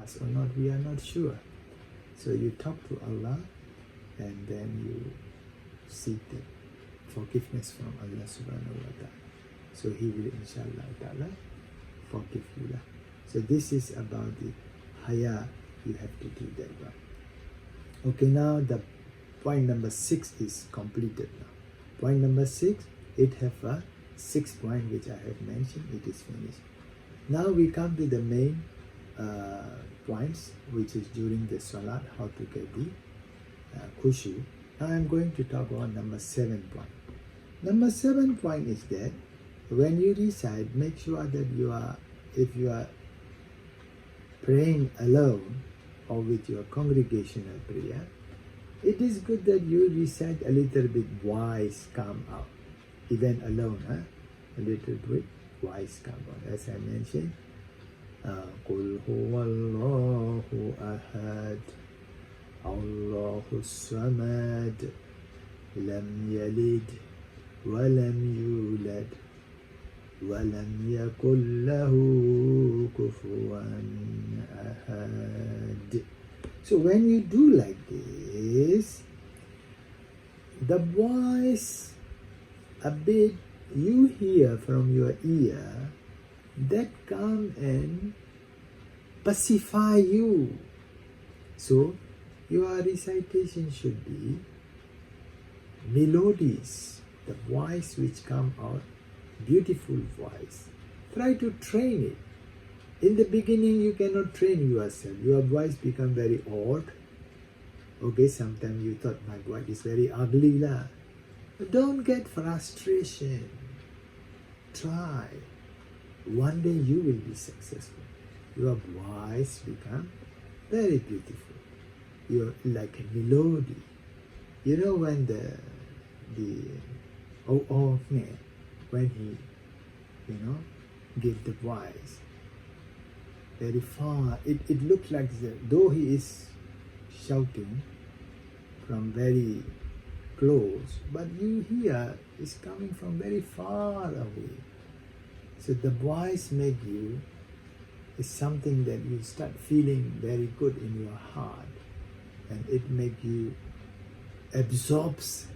us or not, we are not sure. So you talk to Allah and then you seek the forgiveness from Allah subhanahu wa ta'ala. So He will inshallah ta'ala forgive you. So this is about the haya, you have to do that one. Okay, now the point number 6 is completed now. Point number 6, it have a 6 point which I have mentioned, it is finished. Now we come to the main points, which is during the salat, how to get the khushu. Now I am going to talk about number 7 point. Number 7 point is that when you recite, make sure that if you are praying alone or with your congregational prayer, it is good that you recite a little bit voice come out, even alone, a little bit voice come out. As I mentioned, Qul huwallahu ahad, Allahu samad, lam yalid, walam yulad, walam yakul lahu kufuwan ahad. So when you do like this, the voice a bit you hear from your ear, that come and pacify you. So your recitation should be melodies, the voice which come out, beautiful voice. Try to train it. In the beginning, you cannot train yourself. Your voice become very odd. Okay, sometimes you thought my voice is very ugly lah. Don't get frustration. Try. One day you will be successful. Your voice become very beautiful. You're like a melody. You know when when he, give the voice very far, it looks like though he is shouting from very close, but you hear is coming from very far away. So the voice is something that you start feeling very good in your heart, and it make you absorbs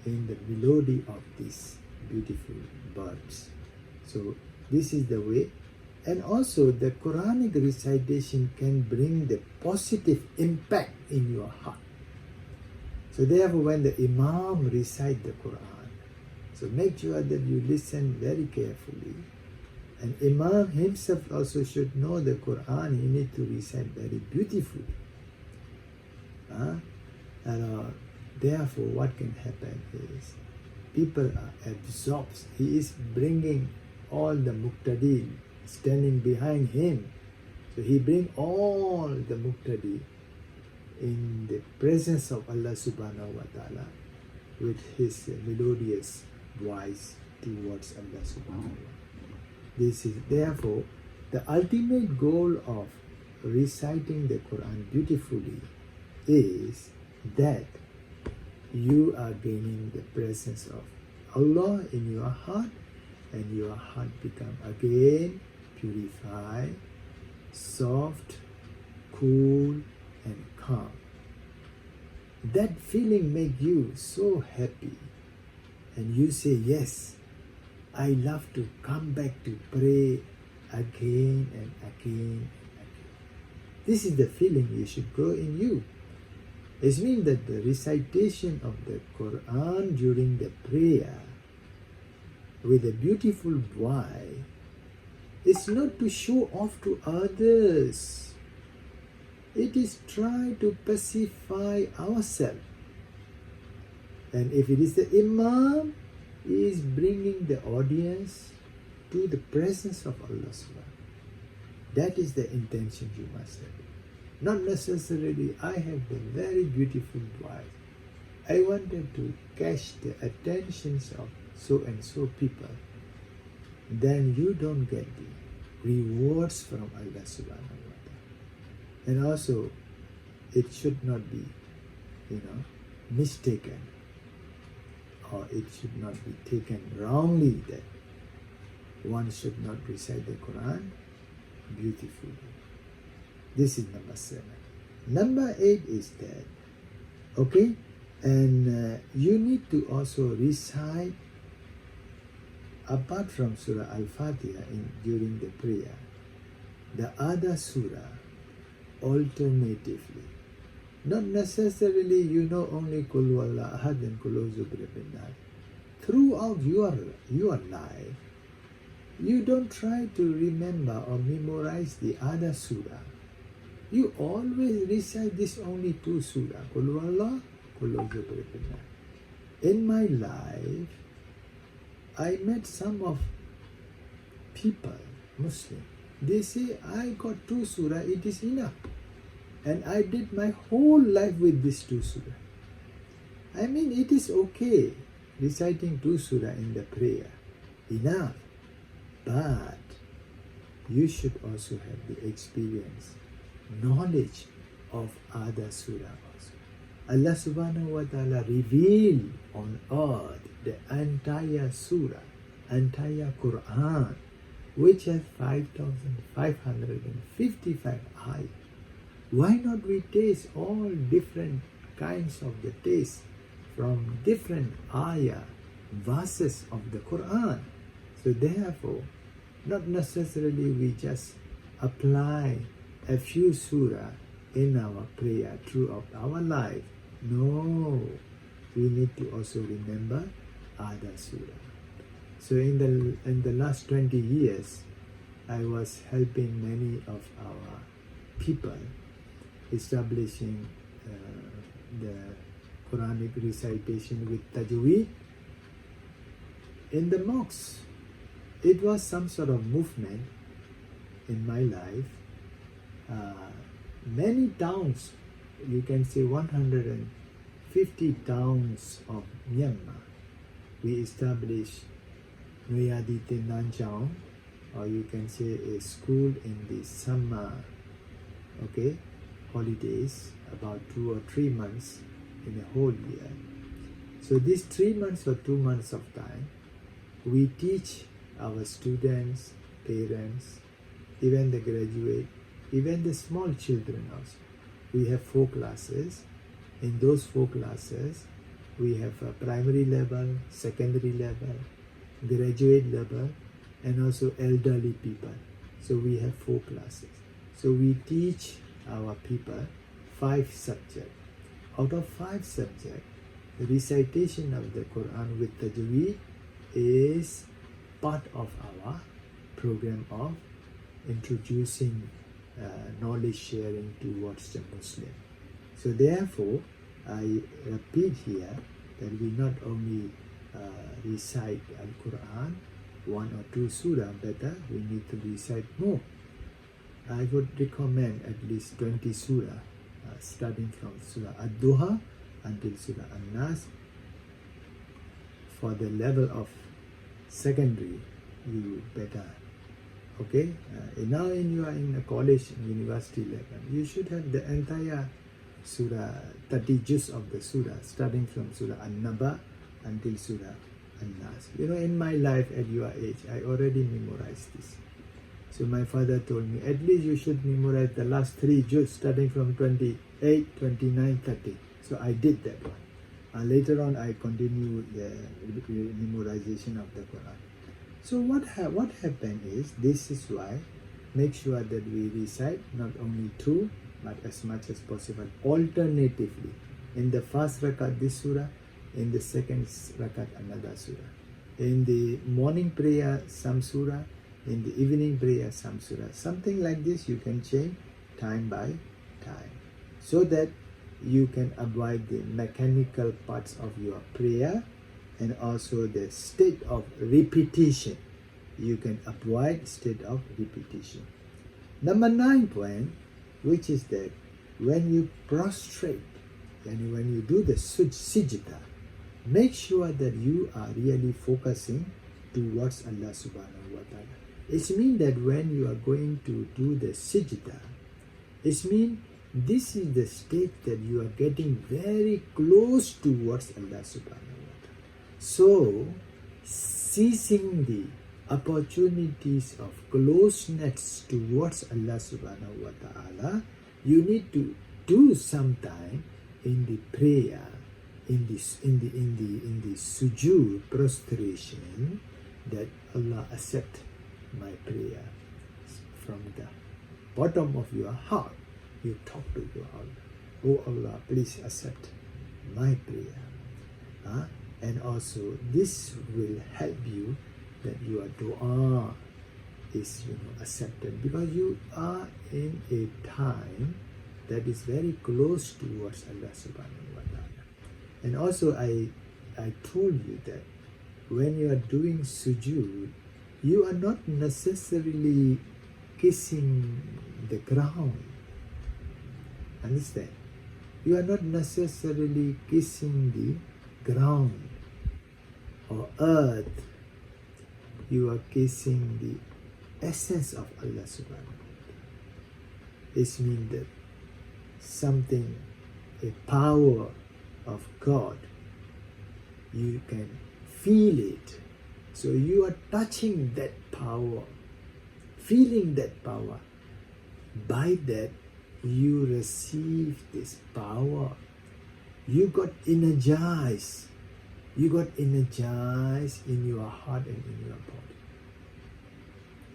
in the melody of these beautiful birds. So this is the way. And also the Quranic recitation can bring the positive impact in your heart. So therefore when the Imam recite the Quran, so make sure that you listen very carefully. And Imam himself also should know the Quran. He need to recite very beautifully. And therefore what can happen is people are absorbed. He is bringing all the muqtadi standing behind him. So he bring all the muqtadi in the presence of Allah subhanahu wa ta'ala with his melodious voice towards Allah subhanahu wa ta'ala. This is therefore the ultimate goal of reciting the Quran beautifully is that you are gaining the presence of Allah in your heart, and your heart become again purified, soft, cool, and calm. That feeling make you so happy, and you say, yes, I love to come back to pray again and again and again. This is the feeling you should grow in you. It means that the recitation of the Quran during the prayer with a beautiful voice is not to show off to others. It is try to pacify ourselves. And if it is the Imam, he is bringing the audience to the presence of Allah subhanahu. That is the intention you must have. Not necessarily I have the very beautiful voice. I wanted to catch the attentions of so and so people. Then you don't get the rewards from Allah subhanahu wa ta'ala. And also, it should not be, mistaken, or it should not be taken wrongly that one should not recite the Quran beautifully. This is number 7. Number 8 is that, okay, and you need to also recite, apart from Surah Al-Fatiha during the prayer, the other surah alternatively. Not necessarily you know only Qul Huwallahu Ahad and Qul A'udhu Birabbin Nas. Throughout your life, you don't try to remember or memorize the other surah. You always recite this only 2 surah, Qul Huwallahu, Qul A'udhu Birabbin Nas. In my life, I met some of people, Muslim. They say, I got 2 surah, it is enough. And I did my whole life with this 2 surah. I mean, it is okay reciting 2 surah in the prayer. Enough. But you should also have the experience, knowledge of other surah also. Allah subhanahu wa ta'ala revealed on earth the entire surah, entire Quran, which has 5,555 ayat. Why not we taste all different kinds of the taste from different ayah, verses of the Quran? So therefore, not necessarily we just apply a few surah in our prayer throughout our life. No, we need to also remember other surah. So in the last 20 years, I was helping many of our people establishing the Quranic recitation with tajweed in the mosques. It was some sort of movement in my life. Many towns, you can say 150 towns of Myanmar, we established Nuyadite Nanchang, or you can say a school in the summer, okay, holidays, about 2 or 3 months in a whole year. So these 3 months or 2 months of time, we teach our students, parents, even the graduate, even the small children also. We have 4 classes. In those 4 classes, we have a primary level, secondary level, graduate level, and also elderly people. So we have 4 classes. So we teach our people 5 subjects. Out of 5 subjects, the recitation of the Quran with tajweed is part of our program of introducing knowledge sharing towards the Muslim. So therefore, I repeat here that we not only recite Al-Quran, 1 or 2 surah better, we need to recite more. I would recommend at least 20 surah, starting from Surah Ad-Duha until Surah An-Nas. For the level of secondary, you better, okay? Now you are in a college and university level, you should have the entire surah, 30 juz of the surah, starting from Surah An-Naba until Surah An-Nas. You know, in my life at your age, I already memorized this. So my father told me, at least you should memorize the last 3 juz, starting from 28, 29, 30. So I did that one. Later on, I continued the memorization of the Quran. So what happened is, this is why, make sure that we recite not only 2, but as much as possible, alternatively. In the first rakat, this surah, in the second rakat, another surah. In the morning prayer, some surah, in the evening prayer, some surah. Something like this you can change time by time, so that you can avoid the mechanical parts of your prayer and also the state of repetition. You can avoid state of repetition. Number 9 point, which is that when you prostrate and when you do the sujda, make sure that you are really focusing towards Allah subhanahu wa ta'ala. It means that when you are going to do the sijda, it means this is the state that you are getting very close towards Allah subhanahu wa ta'ala. So, ceasing the opportunities of closeness towards Allah subhanahu wa ta'ala, you need to do some time in the prayer, in the sujood, prostration, that Allah accept my prayer. From the bottom of your heart, you talk to your Allah. Oh Allah, please accept my prayer. And also this will help you that your dua is accepted, because you are in a time that is very close towards Allah subhanahu wa ta'ala. And also I told you that when you are doing sujood, you are not necessarily kissing the ground. Understand? You are not necessarily kissing the ground or earth. You are kissing the essence of Allah subhanahu wa ta'ala. This means that something, a power of God, you can feel it. So you are touching that power, feeling that power. By that, you receive this power. You got energized. You got energized in your heart and in your body.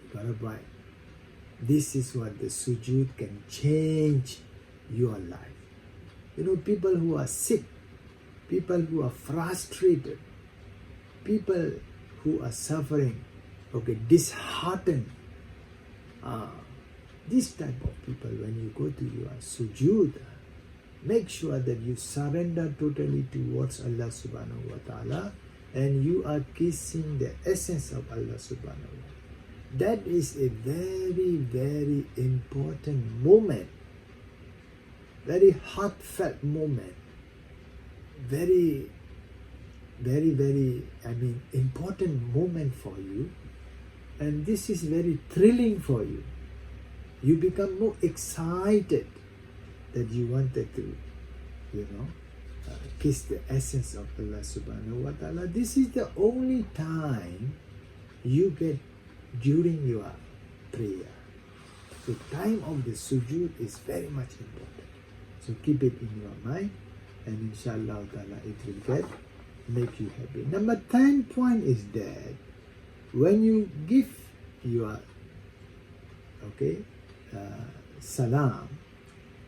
You got it right. This is what the sujood can change your life. People who are sick, people who are frustrated, people who are suffering, disheartened. This type of people, when you go to your sujood, make sure that you surrender totally towards Allah subhanahu wa ta'ala, and you are kissing the essence of Allah subhanahu wa ta'ala. That is a very, very important moment, very heartfelt moment, very, very, very, important moment for you. And this is very thrilling for you. You become more excited that you wanted to, kiss the essence of Allah subhanahu wa ta'ala. This is the only time you get during your prayer. The time of the sujood is very much important. So keep it in your mind, and inshallah ta'ala it will make you happy. Number 10 point is that when you give your salam,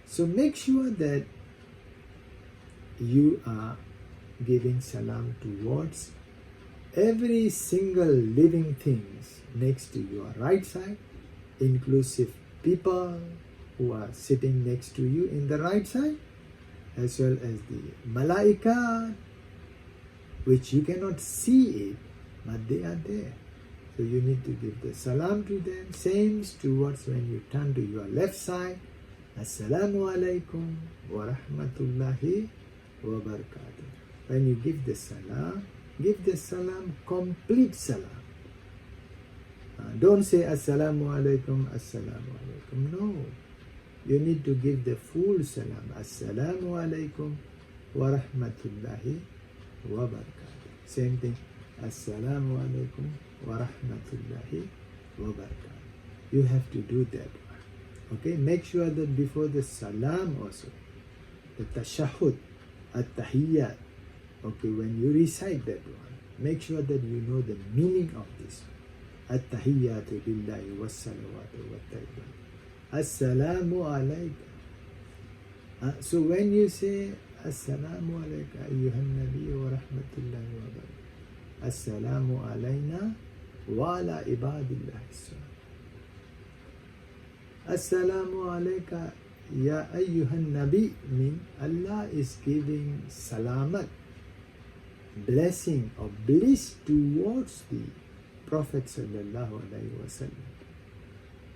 so make sure that you are giving salam towards every single living things next to your right side, inclusive people who are sitting next to you in the right side, as well as the malaika, which you cannot see it, but they are there. So you need to give the salam to them. Same towards when you turn to your left side. Assalamu alaikum wa rahmatullahi wa barakatuh. When you give the salam complete salam. Don't say assalamu alaikum, assalamu alaikum. No. You need to give the full salam. Assalamu alaikum wa rahmatullahi wa barakatuh. Same thing. Assalamu alaikum wa rahmatullahi wa barakatuh. You have to do that one. Okay, make sure that before the salam also, the tashahhud, at-tahiyyat, okay, when you recite that one, make sure that you know the meaning of this. At-tahiyyatu lillahi was-salawatu wat-tayyibat. Assalamu alayka. So when you say Assalamu alayka ayyuhan nabiy wa rahmatullahi wa barakatuh, Assalamu alayna wa ala ibadillahi salih. Assalamu alayka ya ayyuhan nabi mean Allah is giving salamat, blessing or bliss towards the Prophet sallallahu alaihi wasallam.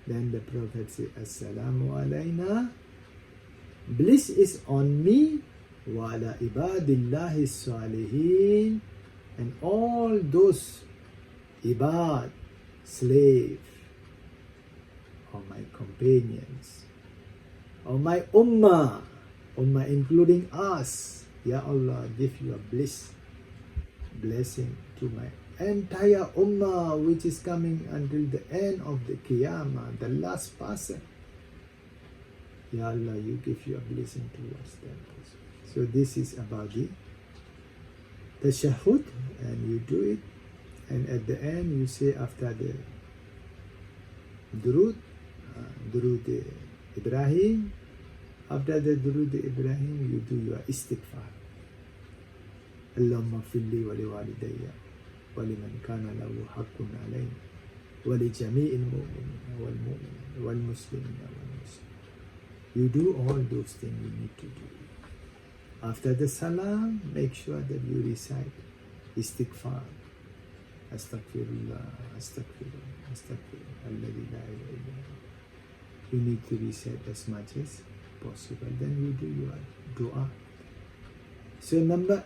Then the Prophet says, Assalamu alayna, bliss is on me, wa ala ibadillahi salihin, and all those ibad, slave, or my companions, or my ummah including us. Ya Allah, give your blessing to my entire ummah which is coming until the end of the Qiyamah, the last person. Ya Allah, you give your blessing towards them. So this is about the tashahhud, and you do it, and at the end you say after the Durud, Durud Ibrahim, after the Durud Ibrahim you do your istighfar. Allahumma filli wa li walidayya wa liman kana lahu haqqun alayna wa li jami'il mu'minina wal mu'minat wal muslimina wal muslimin. You do all those things you need to do. After the salam, make sure that you recite istighfar. Astaghfirullah, astaghfirullah, astaghfirullah, alladhi la ilaha illa huwa. You need to recite as much as possible. Then you do your dua. So number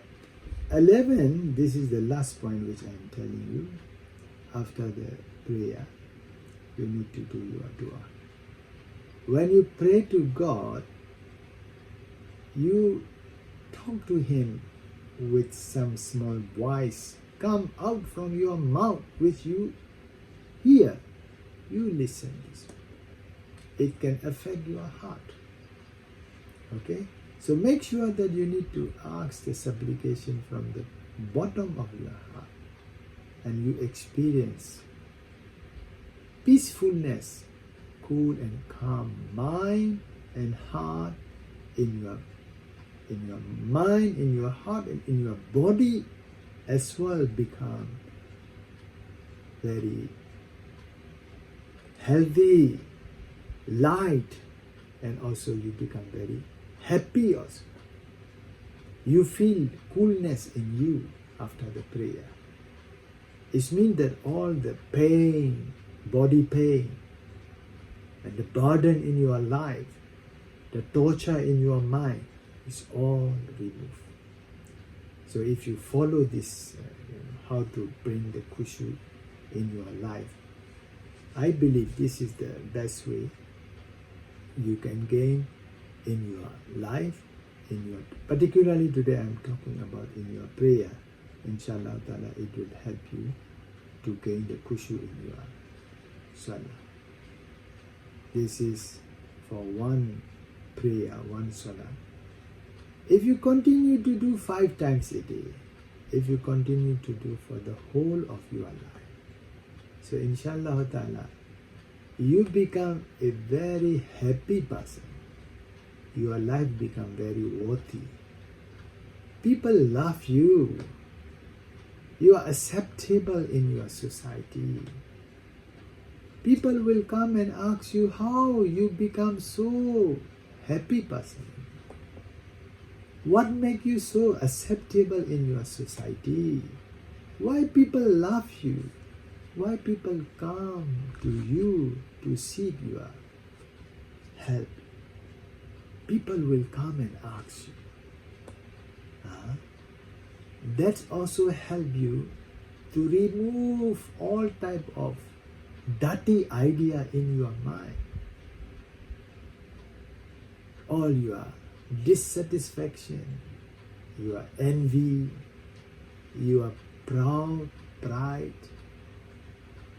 11, this is the last point which I am telling you. After the prayer, you need to do your dua. When you pray to God, you talk to Him with some small voice come out from your mouth which you hear. You listen this. It can affect your heart. Okay? So make sure that you need to ask the supplication from the bottom of your heart, and you experience peacefulness, cool and calm mind and heart in your mind, in your heart, and in your body as well become very healthy, light, and also you become very happy also. You feel coolness in you after the prayer. It means that all the pain, body pain, and the burden in your life, the torture in your mind is all removed. So if you follow this, how to bring the khushu in your life, I believe this is the best way you can gain in your life, particularly today I'm talking about in your prayer. Inshallah ta'ala, it will help you to gain the khushu in your salah. This is for one prayer, one salah. If you continue to do 5 times a day, if you continue to do for the whole of your life, so inshallah ta'ala, you become a very happy person. Your life become very worthy. People love you. You are acceptable in your society. People will come and ask you how you become so happy person. What makes you so acceptable in your society? Why people love you? Why people come to you to seek your help? People will come and ask you. That also help you to remove all type of dirty idea in your mind. All your dissatisfaction, your envy, your pride,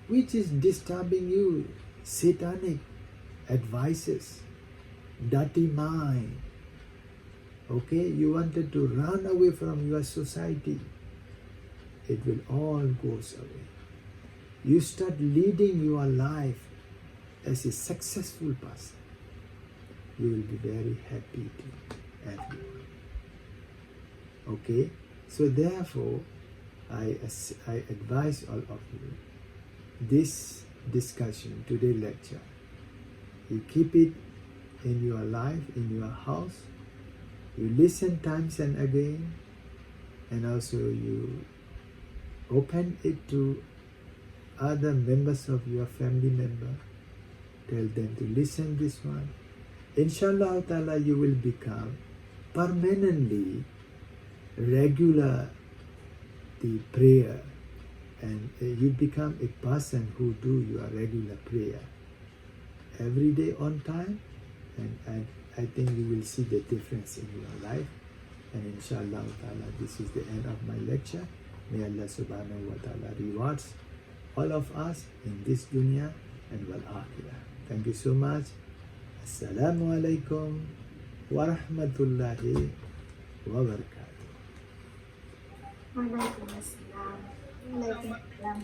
which is disturbing you, satanic advices, dirty mind. Okay, you wanted to run away from your society. It will all goes away. You start leading your life as a successful person. You will be very happy to everyone. Okay, so therefore, I advise all of you, this discussion, today's lecture, you keep it in your life, in your house. You listen times and again, and also you open it to other members of your family member. Tell them to listen this one. Inshallah ta'ala, you will become permanently regular the prayer, and you become a person who do your regular prayer every day on time, and I think you will see the difference in your life. And inshallah ta'ala, this is the end of my lecture. May Allah subhanahu wa ta'ala rewards all of us in this dunya and wal akhirah. Thank you so much. Assalamu alaikum wa rahmatullahi wa barakatuh. Waalaikumsalam. Waalaikumsalam.